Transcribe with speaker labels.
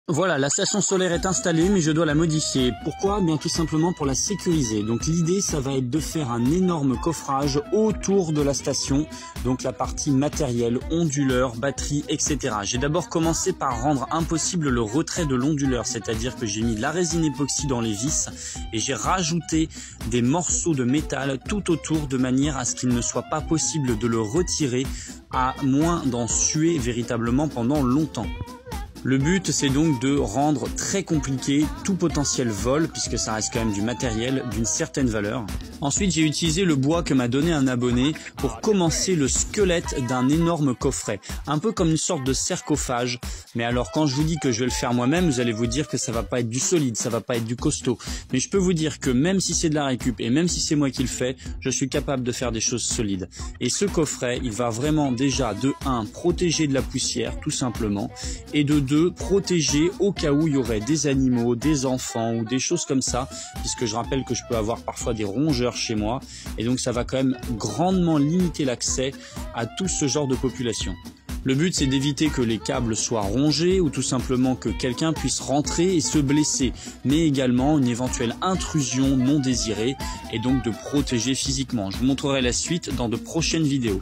Speaker 1: Voilà, la station solaire est installée, mais je dois la modifier. Pourquoi? Bien tout simplement pour la sécuriser. Donc l'idée, ça va être de faire un énorme coffrage autour de la station, donc la partie matérielle, onduleur, batterie, etc. J'ai d'abord commencé par rendre impossible le retrait de l'onduleur, c'est-à-dire que j'ai mis de la résine époxy dans les vis et j'ai rajouté des morceaux de métal tout autour de manière à ce qu'il ne soit pas possible de le retirer, à moins d'en suer véritablement pendant longtemps. Le but, c'est donc de rendre très compliqué tout potentiel vol, puisque ça reste quand même du matériel d'une certaine valeur. Ensuite, j'ai utilisé le bois que m'a donné un abonné pour commencer le squelette d'un énorme coffret, un peu comme une sorte de sarcophage. Mais alors, quand je vous dis que je vais le faire moi-même, vous allez vous dire que ça va pas être du solide, ça va pas être du costaud. Mais je peux vous dire que même si c'est de la récup et même si c'est moi qui le fais, je suis capable de faire des choses solides. Et ce coffret, il va vraiment déjà de 1 protéger de la poussière, tout simplement, et de 2 protéger au cas où il y aurait des animaux, des enfants ou des choses comme ça, puisque je rappelle que je peux avoir parfois des rongeurs chez moi, et donc ça va quand même grandement limiter l'accès à tout ce genre de population. Le but, c'est d'éviter que les câbles soient rongés ou tout simplement que quelqu'un puisse rentrer et se blesser, mais également une éventuelle intrusion non désirée et donc de protéger physiquement. Je vous montrerai la suite dans de prochaines vidéos.